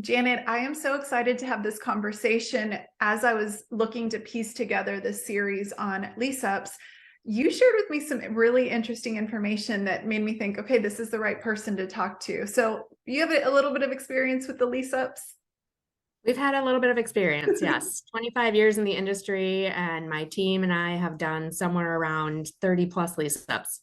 Janet, I am so excited to have this conversation. As I was looking to piece together this series on lease-ups, you shared with me some really interesting information that made me think, okay, this is the right person to talk to. So you have a little bit of experience with the lease-ups? We've had a little bit of experience, yes. 25 years in the industry, and my team and I have done somewhere around 30 plus lease ups.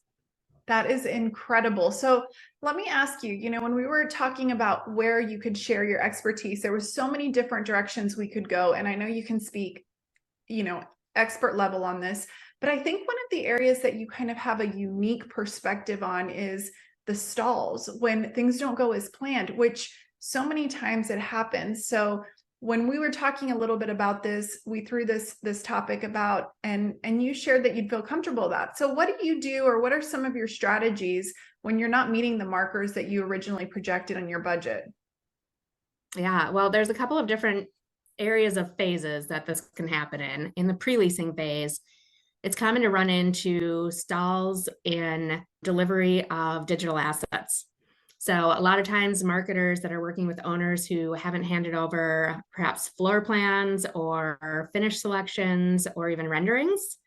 That is incredible. So let me ask you, when we were talking about where you could share your expertise, there were so many different directions we could go. And I know you can speak, you know, expert level on this, but I think one of the areas that you kind of have a unique perspective on is the stalls when things don't go as planned, which so many times it happens. So when we were talking a little bit about this, we threw this topic about, and you shared that you'd feel comfortable about. So what do you do, or what are some of your strategies when you're not meeting the markers that you originally projected on your budget? Yeah, well, there's a couple of different areas of phases that this can happen in. In the pre-leasing phase, it's common to run into stalls in delivery of digital assets. So a lot of times marketers that are working with owners who haven't handed over perhaps floor plans or finish selections or even renderings,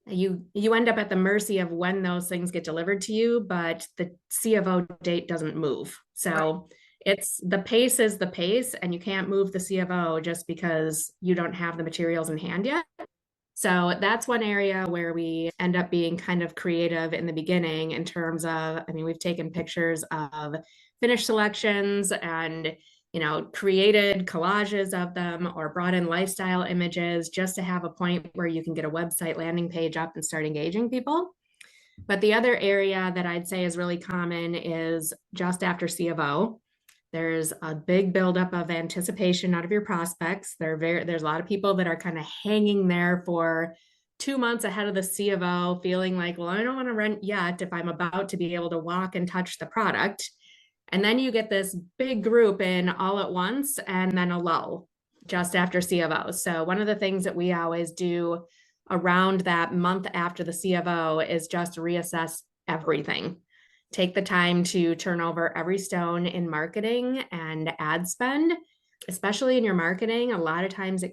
you end up at the mercy of when those things get delivered to you, but the C of O date doesn't move. Right. So it's the pace is the pace, and you can't move the C of O just because you don't have the materials in hand yet. So that's one area where we end up being kind of creative in the beginning in terms of, I mean, we've taken pictures of finished selections and, created collages of them or brought in lifestyle images just to have a point where you can get a website landing page up and start engaging people. But the other area that I'd say is really common is just after C of O. There's a big buildup of anticipation out of your prospects. There's a lot of people that are kind of hanging there for 2 months ahead of the C of O, feeling like, well, I don't want to rent yet if I'm about to be able to walk and touch the product. And then you get this big group in all at once, and then a lull just after C of O. So one of the things that we always do around that month after the C of O is just reassess everything. Take the time to turn over every stone in marketing and ad spend, especially in your marketing. A lot of times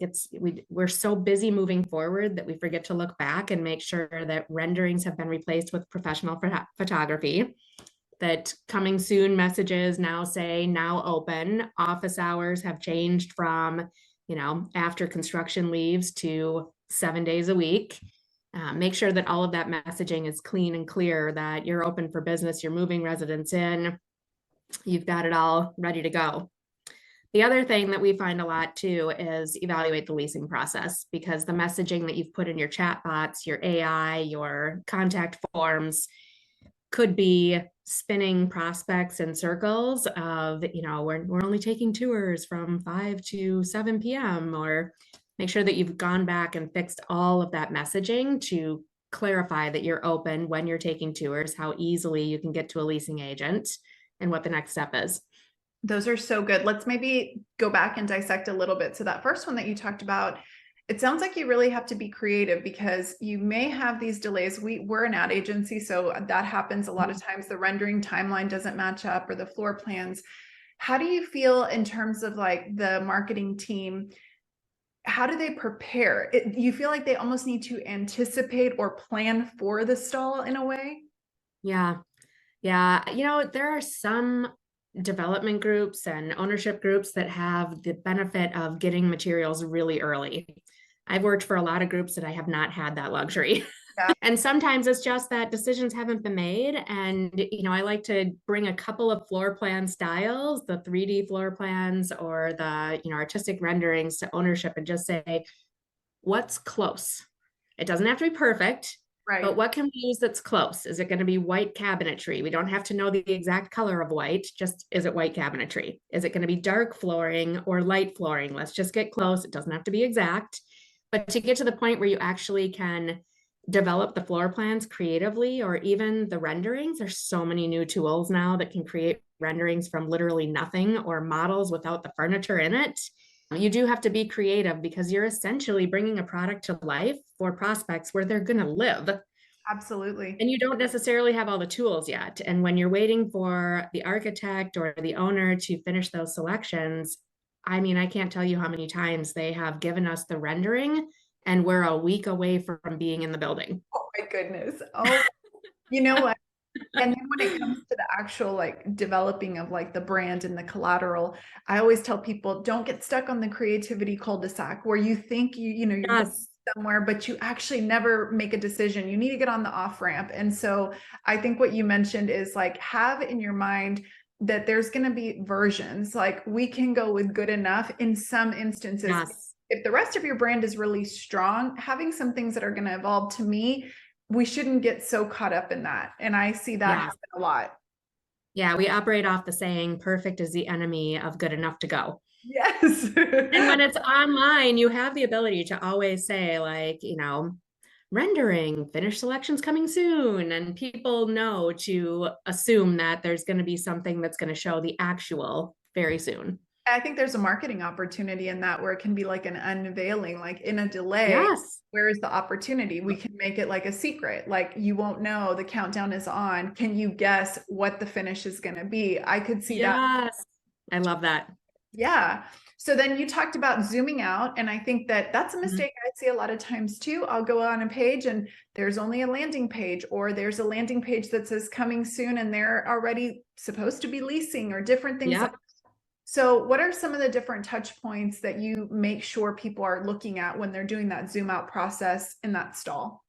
we're so busy moving forward that we forget to look back and make sure that renderings have been replaced with professional photography, that coming soon messages now say now open, office hours have changed from, after construction leaves to 7 days a week. Make sure that all of that messaging is clean and clear, that you're open for business, you're moving residents in, you've got it all ready to go. The other thing that we find a lot too is evaluate the leasing process, because the messaging that you've put in your chat bots, your AI, your contact forms could be spinning prospects in circles of, we're only taking tours from 5 to 7 p.m. or make sure that you've gone back and fixed all of that messaging to clarify that you're open when you're taking tours, how easily you can get to a leasing agent, and what the next step is. Those are so good. Let's maybe go back and dissect a little bit. So that first one that you talked about, it sounds like you really have to be creative because you may have these delays. We're an ad agency, so that happens a lot of times. The rendering timeline doesn't match up, or the floor plans. How do you feel in terms of like the marketing team? How do they prepare? You feel like they almost need to anticipate or plan for the stall in a way? Yeah. Yeah. There are some development groups and ownership groups that have the benefit of getting materials really early. I've worked for a lot of groups that I have not had that luxury. Yeah. And sometimes it's just that decisions haven't been made. And, I like to bring a couple of floor plan styles, the 3D floor plans or the, artistic renderings to ownership and just say, what's close? It doesn't have to be perfect, Right. but what can we use that's close? Is it going to be white cabinetry? We don't have to know the exact color of white. Just, is it white cabinetry? Is it going to be dark flooring or light flooring? Let's just get close. It doesn't have to be exact. But to get to the point where you actually can develop the floor plans creatively, or even the renderings, there's so many new tools now that can create renderings from literally nothing, or models without the furniture in it. You do have to be creative because you're essentially bringing a product to life for prospects where they're going to live. Absolutely. And you don't necessarily have all the tools yet. And when you're waiting for the architect or the owner to finish those selections, I mean, I can't tell you how many times they have given us the rendering and we're a week away from being in the building. Oh my goodness. Oh, you know what? And then when it comes to the actual like developing of like the brand and the collateral, I always tell people don't get stuck on the creativity cul-de-sac where you think you're going Yes. somewhere, but you actually never make a decision. You need to get on the off ramp. And so I think what you mentioned is like have in your mind that there's going to be versions. Like we can go with good enough in some instances. Yes. If the rest of your brand is really strong, having some things that are going to evolve, to me, we shouldn't get so caught up in that. And I see that Yes. happen a lot. Yeah, we operate off the saying, perfect is the enemy of good enough to go. Yes. And when it's online, you have the ability to always say, like, rendering, finished selections coming soon. And people know to assume that there's going to be something that's going to show the actual very soon. I think there's a marketing opportunity in that where it can be like an unveiling, like in a delay. Yes. Where is the opportunity? We can make it like a secret. Like you won't know the countdown is on. Can you guess what the finish is going to be? I could see that. Yes. I love that. Yeah. So then you talked about zooming out. And I think that that's a mistake I see a lot of times too. I'll go on a page and there's only a landing page, or there's a landing page that says coming soon and they're already supposed to be leasing or different things. Yep. So what are some of the different touch points that you make sure people are looking at when they're doing that zoom out process in that stall?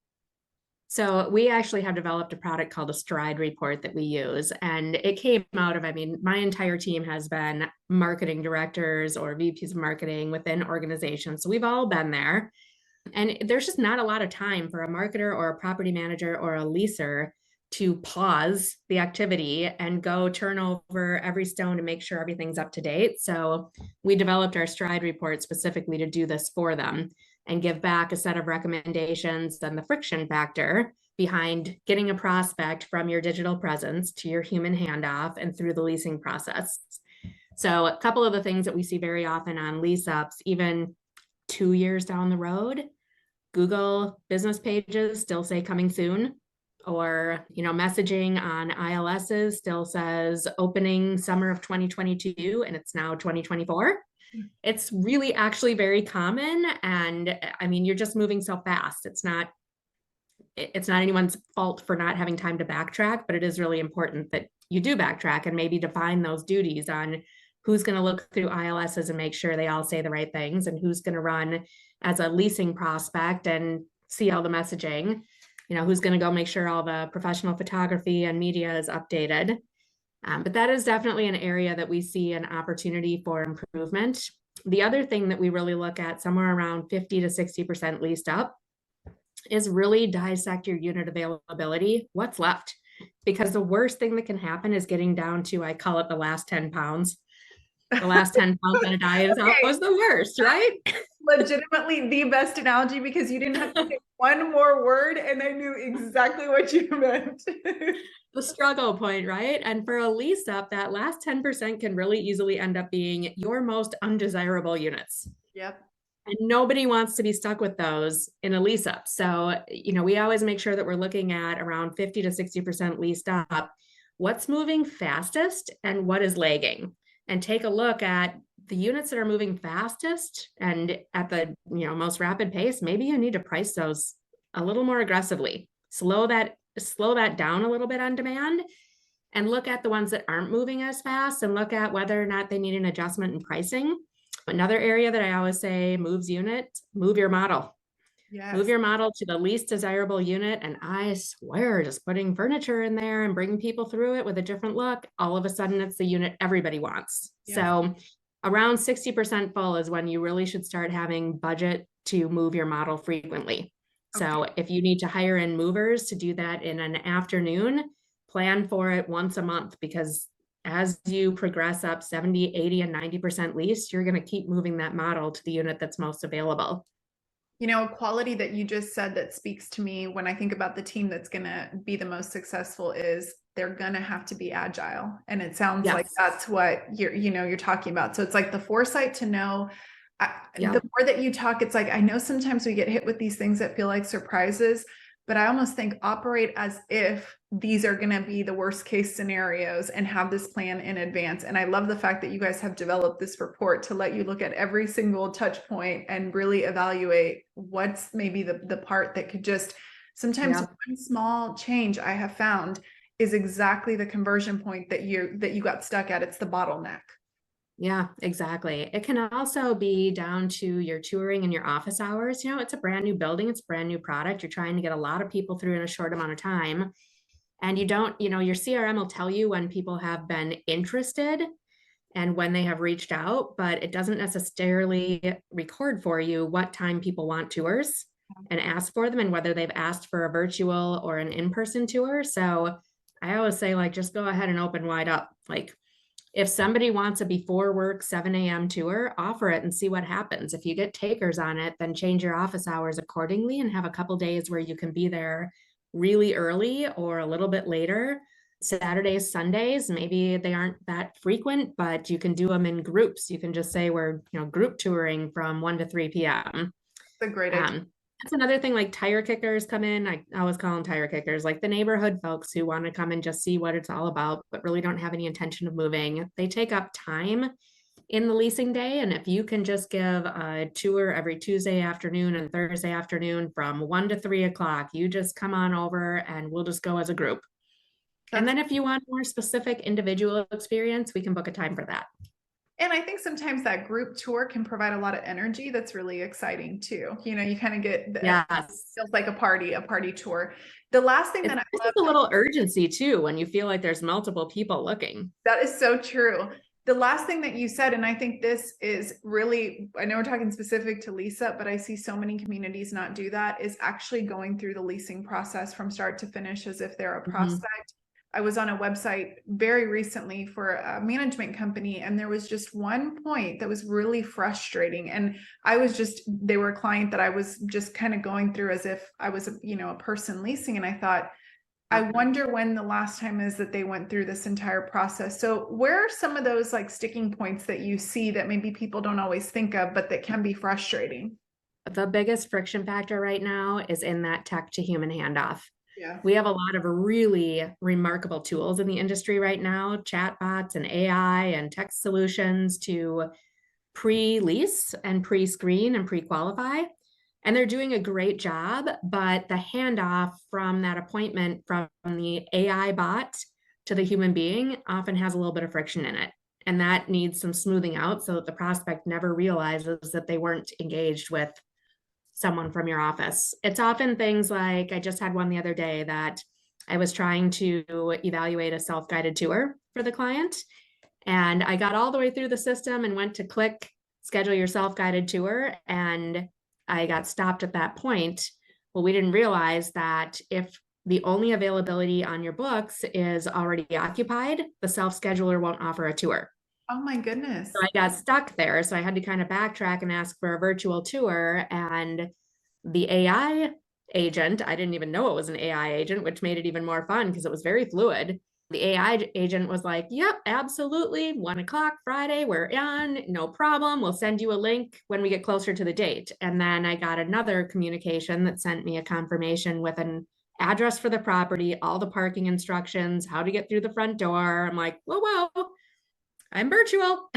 So we actually have developed a product called a Stride report that we use. And it came out of, I mean, my entire team has been marketing directors or VPs of marketing within organizations. So we've all been there. And there's just not a lot of time for a marketer or a property manager or a leaser to pause the activity and go turn over every stone to make sure everything's up to date. So we developed our Stride report specifically to do this for them and give back a set of recommendations and the friction factor behind getting a prospect from your digital presence to your human handoff and through the leasing process. So a couple of the things that we see very often on lease-ups, even 2 years down the road, Google business pages still say coming soon, or messaging on ILSs still says opening summer of 2022 and it's now 2024. It's really actually very common. And I mean, you're just moving so fast. It's not anyone's fault for not having time to backtrack, but it is really important that you do backtrack and maybe define those duties on who's going to look through ILSs and make sure they all say the right things, and who's going to run as a leasing prospect and see all the messaging, who's going to go make sure all the professional photography and media is updated. But that is definitely an area that we see an opportunity for improvement. The other thing that we really look at, somewhere around 50 to 60% leased up, is really dissect your unit availability. What's left? Because the worst thing that can happen is getting down to, I call it the last 10 pounds. The last 10 pounds on a diet is always the worst, right? Legitimately the best analogy, because you didn't have to say one more word and I knew exactly what you meant. The struggle point, right? And for a lease up, that last 10% can really easily end up being your most undesirable units. Yep. And nobody wants to be stuck with those in a lease up. So, we always make sure that we're looking at around 50 to 60% leased up. What's moving fastest and what is lagging? And take a look at the units that are moving fastest and at the most rapid pace. Maybe you need to price those a little more aggressively. Slow that down a little bit on demand, and look at the ones that aren't moving as fast and look at whether or not they need an adjustment in pricing. Another area that I always say moves units, move your model. Yes. Move your model to the least desirable unit. And I swear, just putting furniture in there and bringing people through it with a different look, all of a sudden it's the unit everybody wants. Yeah. So around 60% full is when you really should start having budget to move your model frequently. Okay. So if you need to hire in movers to do that in an afternoon, plan for it once a month, because as you progress up 70, 80, and 90% lease, you're going to keep moving that model to the unit that's most available. A quality that you just said that speaks to me when I think about the team that's going to be the most successful is they're going to have to be agile. And it sounds like that's what you're talking about. So it's like the foresight to know. The more that you talk, it's like, I know sometimes we get hit with these things that feel like surprises, but I almost think operate as if these are going to be the worst case scenarios and have this plan in advance. And I love the fact that you guys have developed this report to let you look at every single touch point and really evaluate what's maybe the part that could just sometimes one small change I have found is exactly the conversion point that you got stuck at. It's the bottleneck. Yeah, exactly. It can also be down to your touring and your office hours. You know, it's a brand new building, it's a brand new product. You're trying to get a lot of people through in a short amount of time. And you don't, you know, your CRM will tell you when people have been interested and when they have reached out, but it doesn't necessarily record for you what time people want tours and ask for them and whether they've asked for a virtual or an in-person tour. So I always say, like, just go ahead and open wide up. Like, if somebody wants a before work 7 a.m. tour, offer it and see what happens. If you get takers on it, then change your office hours accordingly and have a couple days where you can be there really early or a little bit later. Saturdays, Sundays, maybe they aren't that frequent, but you can do them in groups. You can just say we're, you know, group touring from 1 to 3 p.m. That's a great idea. That's another thing, like tire kickers come in. I always call them tire kickers, like the neighborhood folks who want to come and just see what it's all about, but really don't have any intention of moving. They take up time in the leasing day. And if you can just give a tour every Tuesday afternoon and Thursday afternoon from 1 to 3 o'clock, you just come on over and we'll just go as a group. And then if you want more specific individual experience, we can book a time for that. And I think sometimes that group tour can provide a lot of energy that's really exciting too. You know, you kind of get feels like a party tour. The last thing that I love, a little urgency too when you feel like there's multiple people looking. That is so true. The last thing that you said, and I think this is really, I know we're talking specific to Lease-Up, but I see so many communities not do that, is actually going through the leasing process from start to finish as if they're a prospect. I was on a website very recently for a management company, and there was just one point that was really frustrating. And they were a client that I was just kind of going through as if I was a person leasing. And I thought, I wonder when the last time is that they went through this entire process. So where are some of those like sticking points that you see that maybe people don't always think of, but that can be frustrating? The biggest friction factor right now is in that tech to human handoff. Yeah. We have a lot of really remarkable tools in the industry right now, chatbots and AI and text solutions to pre-lease and pre-screen and pre-qualify. And they're doing a great job, but the handoff from that appointment from the AI bot to the human being often has a little bit of friction in it. And that needs some smoothing out so that the prospect never realizes that they weren't engaged with someone from your office. It's often things like, I just had one the other day that I was trying to evaluate a self-guided tour for the client. And I got all the way through the system and went to click schedule your self-guided tour. And I got stopped at that point. Well, we didn't realize that if the only availability on your books is already occupied, the self-scheduler won't offer a tour. Oh my goodness. So I got stuck there. So I had to kind of backtrack and ask for a virtual tour. And the AI agent, I didn't even know it was an AI agent, which made it even more fun because it was very fluid. The AI agent was like, yep, absolutely. 1 o'clock Friday, we're on, no problem. We'll send you a link when we get closer to the date. And then I got another communication that sent me a confirmation with an address for the property, all the parking instructions, how to get through the front door. I'm like, whoa, I'm virtual.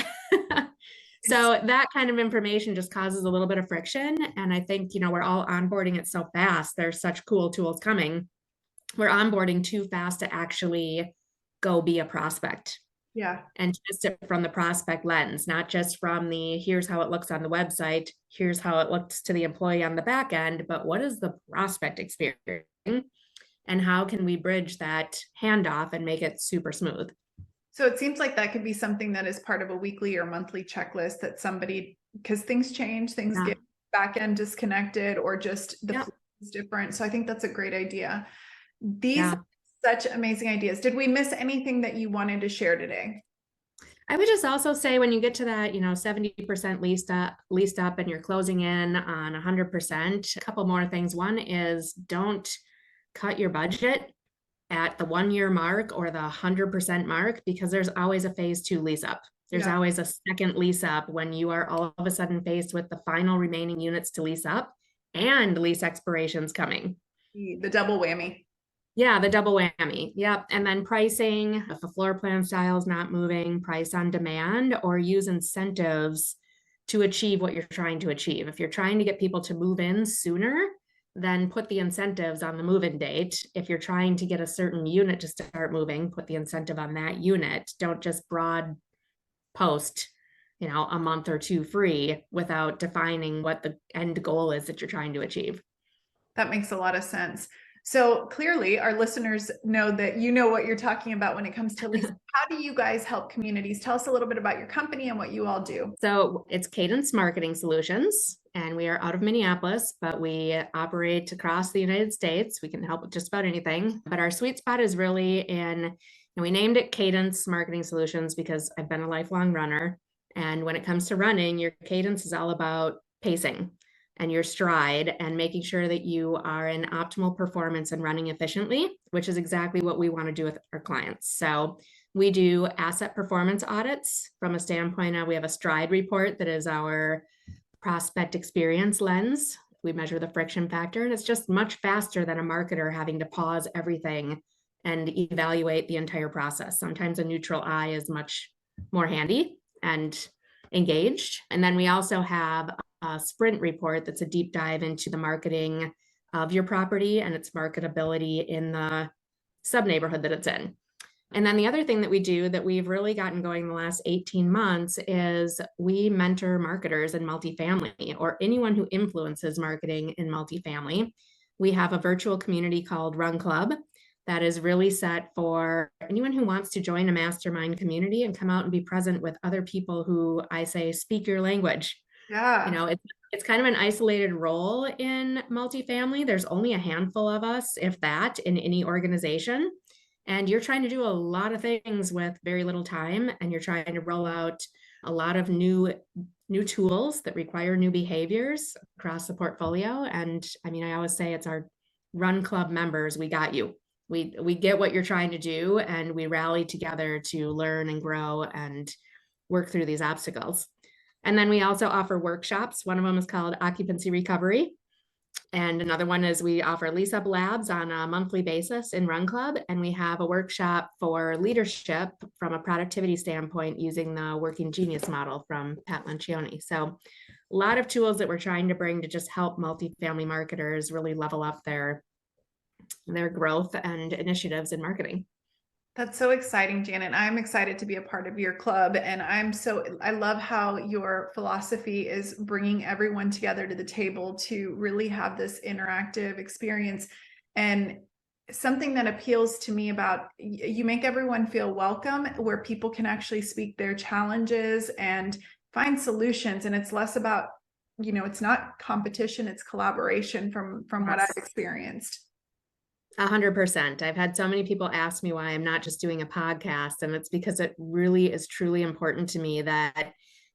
So that kind of information just causes a little bit of friction. And I think, we're all onboarding it so fast. There's such cool tools coming. We're onboarding too fast to actually go be a prospect. Yeah. And test it from the prospect lens, not just from the here's how it looks on the website, here's how it looks to the employee on the back end, but what is the prospect experience? And how can we bridge that handoff and make it super smooth? So it seems like that could be something that is part of a weekly or monthly checklist that somebody, because things change, things get back end disconnected, or just the flow is different. So I think that's a great idea. These are such amazing ideas. Did we miss anything that you wanted to share today? I would just also say when you get to that, 70% leased up and you're closing in on 100%, a couple more things. One is don't cut your budget at the 1 year mark or the 100% mark, because there's always a phase 2 lease up. There's always a second lease up when you are all of a sudden faced with the final remaining units to lease up and lease expirations coming. The double whammy. Yeah, the double whammy. Yep. And then pricing, if a floor plan style is not moving, price on demand, or use incentives to achieve what you're trying to achieve. If you're trying to get people to move in sooner, then put the incentives on the move-in date. If you're trying to get a certain unit to start moving, put the incentive on that unit. Don't just broad post, a month or two free without defining what the end goal is that you're trying to achieve. That makes a lot of sense. So clearly our listeners know that you know what you're talking about when it comes to lease. How do you guys help communities? Tell us a little bit about your company and what you all do. So it's Cadence Marketing Solutions, and we are out of Minneapolis, but we operate across the United States. We can help with just about anything, but our sweet spot is really and we named it Cadence Marketing Solutions because I've been a lifelong runner. And when it comes to running, your cadence is all about pacing and your stride and making sure that you are in optimal performance and running efficiently, which is exactly what we want to do with our clients. So we do asset performance audits from a standpoint of we have a stride report that is our prospect experience lens. We measure the friction factor, and it's just much faster than a marketer having to pause everything and evaluate the entire process. Sometimes a neutral eye is much more handy and engaged. And then we also have a sprint report that's a deep dive into the marketing of your property and its marketability in the sub-neighborhood that it's in. And then the other thing that we do that we've really gotten going in the last 18 months is we mentor marketers in multifamily or anyone who influences marketing in multifamily. We have a virtual community called Run Club that is really set for anyone who wants to join a mastermind community and come out and be present with other people who I say speak your language. Yeah. It's kind of an isolated role in multifamily. There's only a handful of us, if that, in any organization. And you're trying to do a lot of things with very little time, and you're trying to roll out a lot of new tools that require new behaviors across the portfolio. And I always say it's our Run Club members. We got you. We get what you're trying to do, and we rally together to learn and grow and work through these obstacles. And then we also offer workshops. One of them is called Occupancy Recovery. And another one is we offer Lease-Up labs on a monthly basis in Run Club. And we have a workshop for leadership from a productivity standpoint using the Working Genius model from Pat Lencioni. So a lot of tools that we're trying to bring to just help multifamily marketers really level up their growth and initiatives in marketing. That's so exciting, Janet. I'm excited to be a part of your club. And I love how your philosophy is bringing everyone together to the table to really have this interactive experience. And something that appeals to me about you make everyone feel welcome, where people can actually speak their challenges and find solutions. And it's less about, it's not competition, it's collaboration from what I've experienced. 100%. I've had so many people ask me why I'm not just doing a podcast, and it's because it really is truly important to me that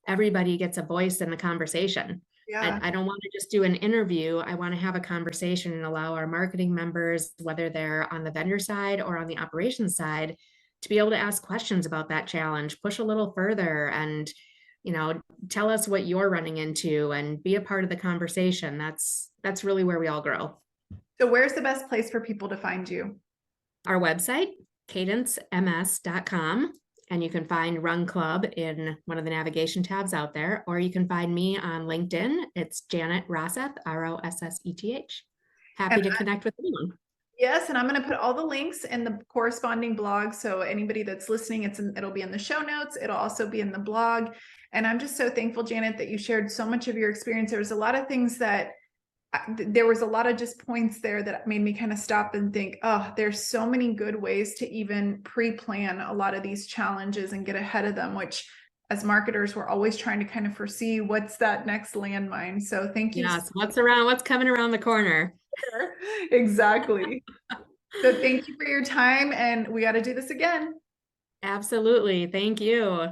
everybody gets a voice in the conversation. Yeah. I don't want to just do an interview. I want to have a conversation and allow our marketing members, whether they're on the vendor side or on the operations side, to be able to ask questions about that challenge, push a little further, and tell us what you're running into and be a part of the conversation. That's really where we all grow. So where's the best place for people to find you? Our website, cadencems.com, and you can find Run Club in one of the navigation tabs out there, or you can find me on LinkedIn. It's Janet Rosseth, Rosseth. Happy to connect with anyone. Yes, and I'm going to put all the links in the corresponding blog. So anybody that's listening, it'll be in the show notes. It'll also be in the blog. And I'm just so thankful, Janet, that you shared so much of your experience. There was a lot of things there was a lot of just points there that made me kind of stop and think, oh, there's so many good ways to even pre-plan a lot of these challenges and get ahead of them, which as marketers, we're always trying to kind of foresee what's that next landmine. So thank you. Yes, what's coming around the corner. Exactly. So thank you for your time, and we got to do this again. Absolutely. Thank you.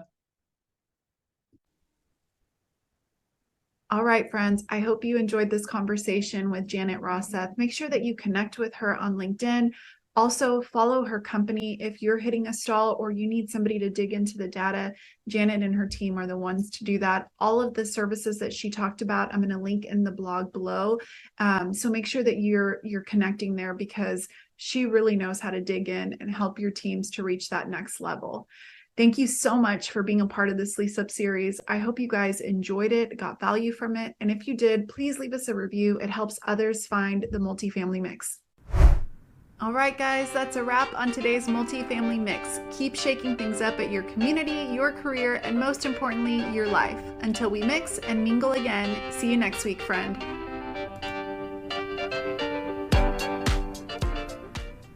All right, friends, I hope you enjoyed this conversation with Janet Rosseth. Make sure that you connect with her on LinkedIn, Also, follow her company. If you're hitting a stall or you need somebody to dig into the data, Janet and her team are the ones to do that. All of the services that she talked about, I'm going to link in the blog below. So make sure that you're connecting there, because she really knows how to dig in and help your teams to reach that next level. Thank you so much for being a part of this Lease-Up series. I hope you guys enjoyed it, got value from it. And if you did, please leave us a review. It helps others find the multifamily mix. All right, guys, that's a wrap on today's multifamily mix. Keep shaking things up at your community, your career, and most importantly, your life. Until we mix and mingle again, see you next week, friend.